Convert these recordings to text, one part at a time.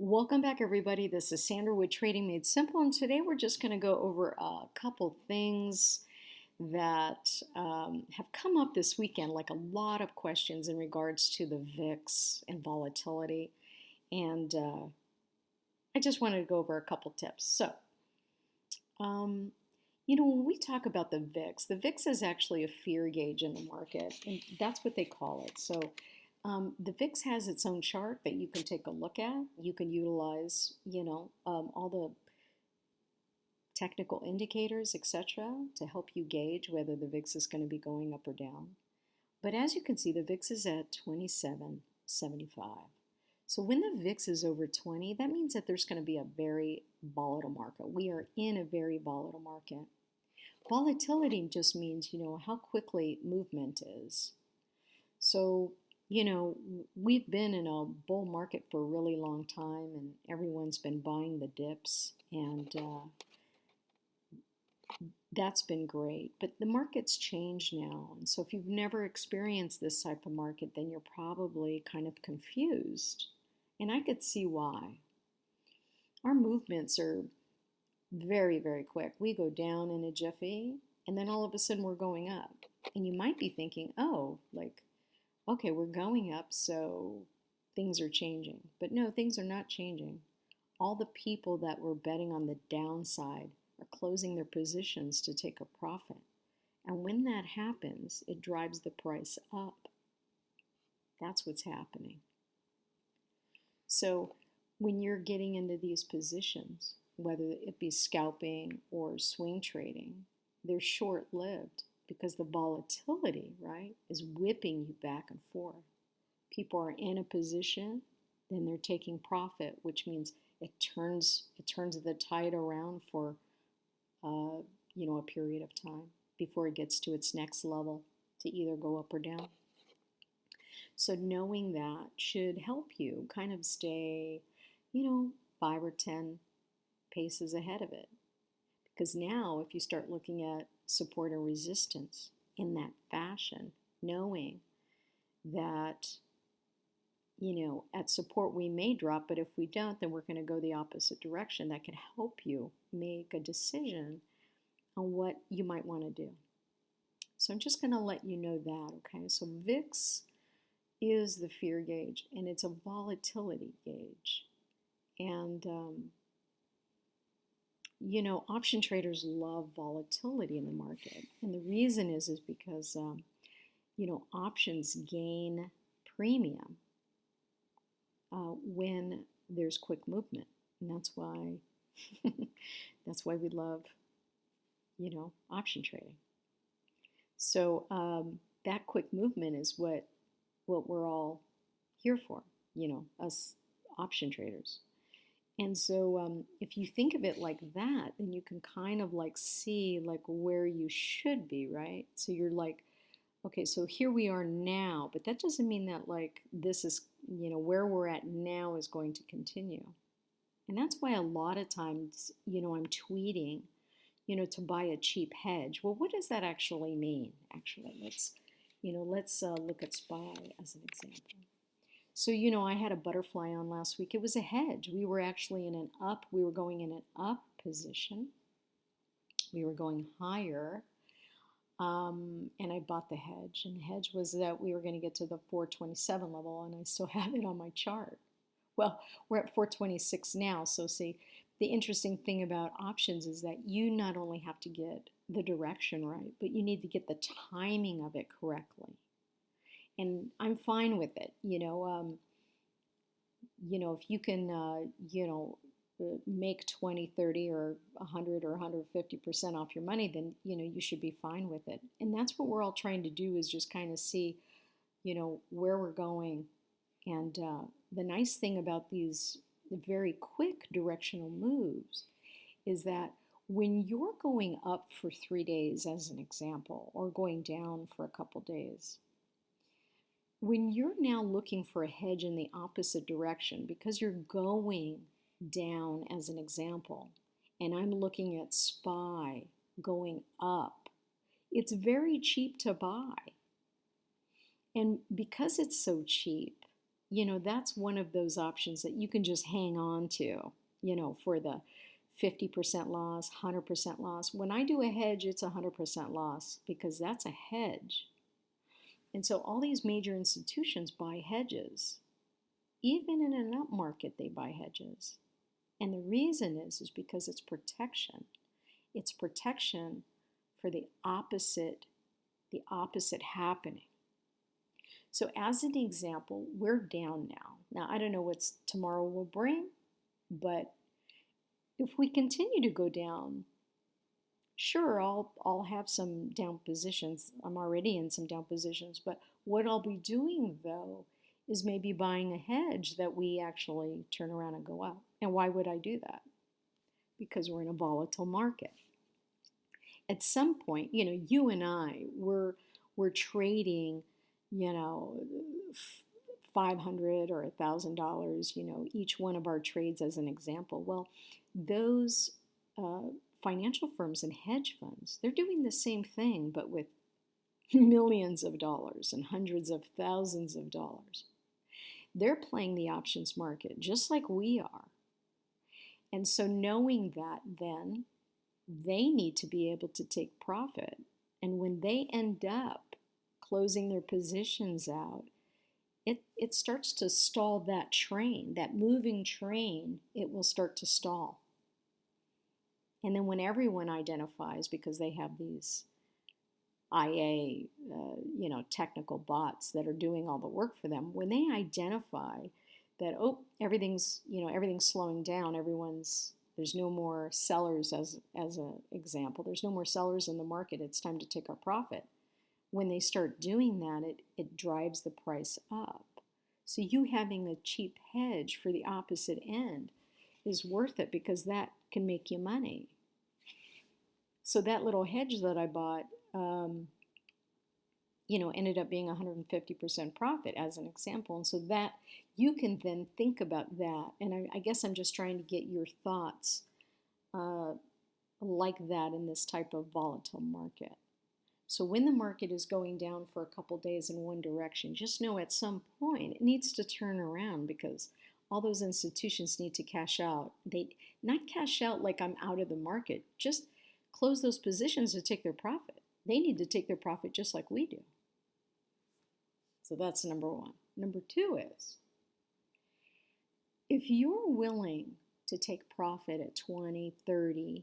Welcome back, everybody. This is Sandra with Trading Made Simple, and today we're just going to go over a couple things that have come up this weekend, like a lot of questions in regards to the VIX and volatility. And I just wanted to go over a couple tips. Um, when we talk about the VIX is actually a fear gauge in the market, and that's what they call it. The VIX has its own chart that you can take a look at. You can utilize, all the technical indicators, etc., to help you gauge whether the VIX is going to be going up or down. But as you can see, the VIX is at 27.75. So when the VIX is over 20, that means that there's going to be a very volatile market. We are in a very volatile market. Volatility just means, how quickly movement is. So, we've been in a bull market for a really long time, and everyone's been buying the dips, and that's been great. But the market's changed now, and so if you've never experienced this type of market, then you're probably kind of confused, and I could see why. Our movements are very, very quick. We go down in a jiffy, and then all of a sudden we're going up. And you might be thinking, oh, okay, we're going up, so things are changing. But no, things are not changing. All the people that were betting on the downside are closing their positions to take a profit. And when that happens, it drives the price up. That's what's happening. So when you're getting into these positions, whether it be scalping or swing trading, they're short-lived because the volatility, right, is whipping you back and forth. People are in a position, then they're taking profit, which means it turns the tide around for a period of time before it gets to its next level to either go up or down. So knowing that should help you kind of stay, 5 or 10 paces ahead of it. Because now if you start looking at support and resistance in that fashion, knowing that, at support we may drop, but if we don't, then we're going to go the opposite direction. That can help you make a decision on what you might want to do. So I'm just going to let you know that, okay? So VIX is the fear gauge, and it's a volatility gauge. And, option traders love volatility in the market. And the reason is because, options gain premium when there's quick movement. And that's why, we love, option trading. So that quick movement is what we're all here for, us option traders. And so if you think of it like that, then you can kind of see where you should be, right? So you're like, okay, so here we are now, but that doesn't mean that this is, where we're at now is going to continue. And that's why a lot of times, I'm tweeting, to buy a cheap hedge. Well, what does that actually mean? Actually, let's look at SPY as an example. So, I had a butterfly on last week. It was a hedge. We were actually we were going in an up position. We were going higher. And I bought the hedge. And the hedge was that we were going to get to the 427 level, and I still have it on my chart. Well, we're at 426 now. So see, the interesting thing about options is that you not only have to get the direction right, but you need to get the timing of it correctly. And I'm fine with it, if you can, make 20, 30, or 100 or 150% off your money, then, you should be fine with it. And that's what we're all trying to do, is just kind of see, where we're going. And the nice thing about these very quick directional moves is that when you're going up for 3 days, as an example, or going down for a couple days, when you're now looking for a hedge in the opposite direction, because you're going down, as an example, and I'm looking at SPY going up, it's very cheap to buy. And because it's so cheap, that's one of those options that you can just hang on to, for the 50% loss, 100% loss. When I do a hedge, it's 100% loss because that's a hedge. And so all these major institutions buy hedges. Even in an up market, they buy hedges. And the reason is because it's protection. It's protection for the opposite happening. So as an example, we're down now. Now, I don't know what tomorrow will bring, but if we continue to go down, sure, I'll have some down positions. I'm already in some down positions, but what I'll be doing though is maybe buying a hedge that we actually turn around and go up. And why would I do that? Because we're in a volatile market. At some point, you and I, we're trading, $500 or $1,000, each one of our trades as an example. Well, those financial firms and hedge funds, they're doing the same thing, but with millions of dollars and hundreds of thousands of dollars. They're playing the options market just like we are. And so knowing that, then they need to be able to take profit. And when they end up closing their positions out, it starts to stall that train, that moving train, it will start to stall. And then when everyone identifies, because they have these IA, technical bots that are doing all the work for them, when they identify that, everything's slowing down, there's no more sellers as an example, there's no more sellers in the market, it's time to take our profit. When they start doing that, it drives the price up. So you having a cheap hedge for the opposite end is worth it because that can make you money. So that little hedge that I bought, ended up being 150% profit as an example. And so that you can then think about that. And I guess I'm just trying to get your thoughts like that in this type of volatile market. So when the market is going down for a couple days in one direction, just know at some point it needs to turn around because all those institutions need to cash out. They not cash out like I'm out of the market, just close those positions to take their profit. They need to take their profit just like we do. So that's number one. Number two is, if you're willing to take profit at 20, 30%,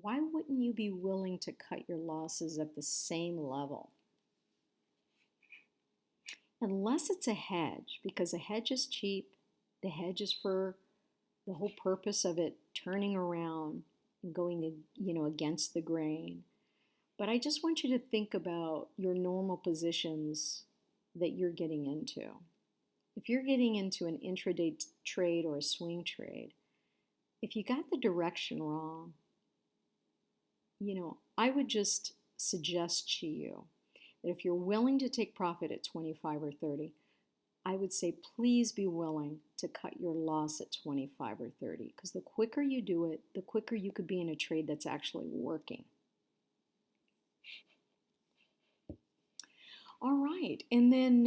why wouldn't you be willing to cut your losses at the same level? Unless it's a hedge, because a hedge is cheap, the hedge is for the whole purpose of it turning around and going, against the grain. But I just want you to think about your normal positions that you're getting into. If you're getting into an intraday trade or a swing trade, if you got the direction wrong, I would just suggest to you that if you're willing to take profit at 25 or 30, I would say please be willing to cut your loss at 25 or 30, because the quicker you do it, the quicker you could be in a trade that's actually working. All right, and then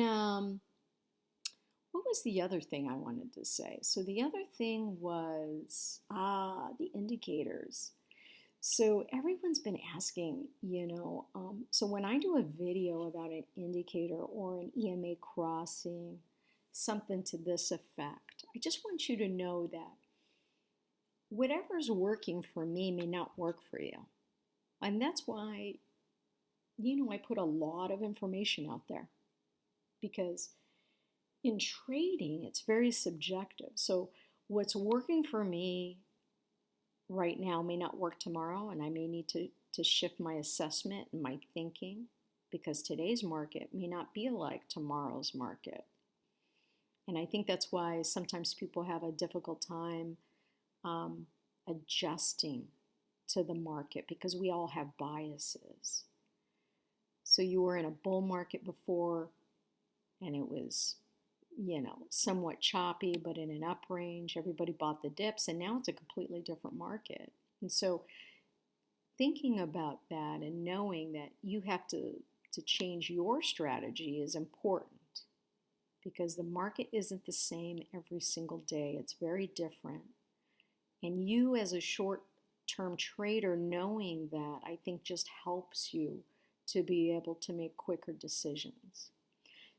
what was the other thing I wanted to say? So the other thing was, the indicators. So everyone's been asking, so when I do a video about an indicator or an EMA crossing, something to this effect, I just want you to know that whatever's working for me may not work for you. And that's why, I put a lot of information out there, because in trading, it's very subjective. So what's working for me right now may not work tomorrow, and I may need to shift my assessment and my thinking, because today's market may not be like tomorrow's market. And I think that's why sometimes people have a difficult time adjusting to the market, because we all have biases. So you were in a bull market before, and it was, somewhat choppy, but in an up range. Everybody bought the dips, and now it's a completely different market. And so thinking about that and knowing that you have to change your strategy is important. because the market isn't the same every single day. It's very different. And you, as a short term trader, knowing that, I think just helps you to be able to make quicker decisions.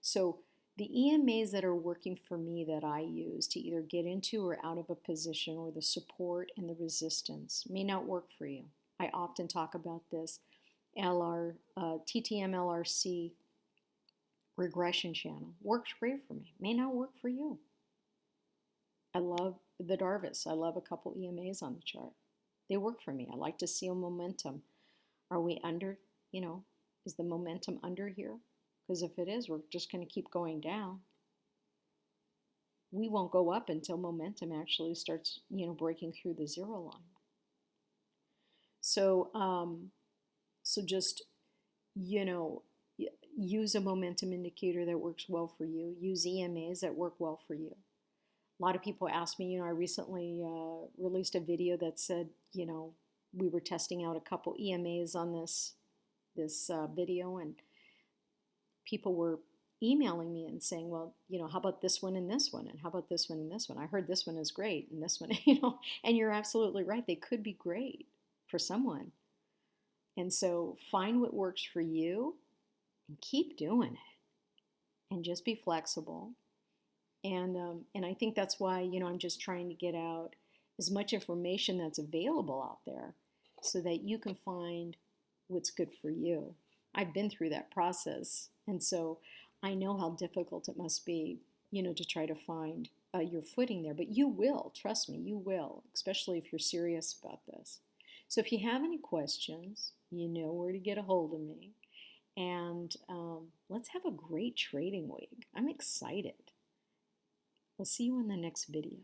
So the EMAs that are working for me that I use to either get into or out of a position, or the support and the resistance, may not work for you. I often talk about this TTM LRC regression channel. Works great for me. May not work for you. I love the Darvis. I love a couple EMAs on the chart. They work for me. I like to see a momentum. Are we under, is the momentum under here? Because if it is, we're just going to keep going down. We won't go up until momentum actually starts, breaking through the zero line. So, just, use a momentum indicator that works well for you. Use EMAs that work well for you. A lot of people ask me, I recently released a video that said, we were testing out a couple EMAs on this video, and people were emailing me and saying, well, how about this one and this one? And how about this one and this one? I heard this one is great, and this one, and you're absolutely right. They could be great for someone. And so find what works for you and keep doing it, and just be flexible. And I think that's why, I'm just trying to get out as much information that's available out there so that you can find what's good for you. I've been through that process, and so I know how difficult it must be, to try to find your footing there. But you will, trust me, you will, especially if you're serious about this. So if you have any questions, you know where to get a hold of me. And let's have a great trading week. I'm excited. We'll see you in the next video.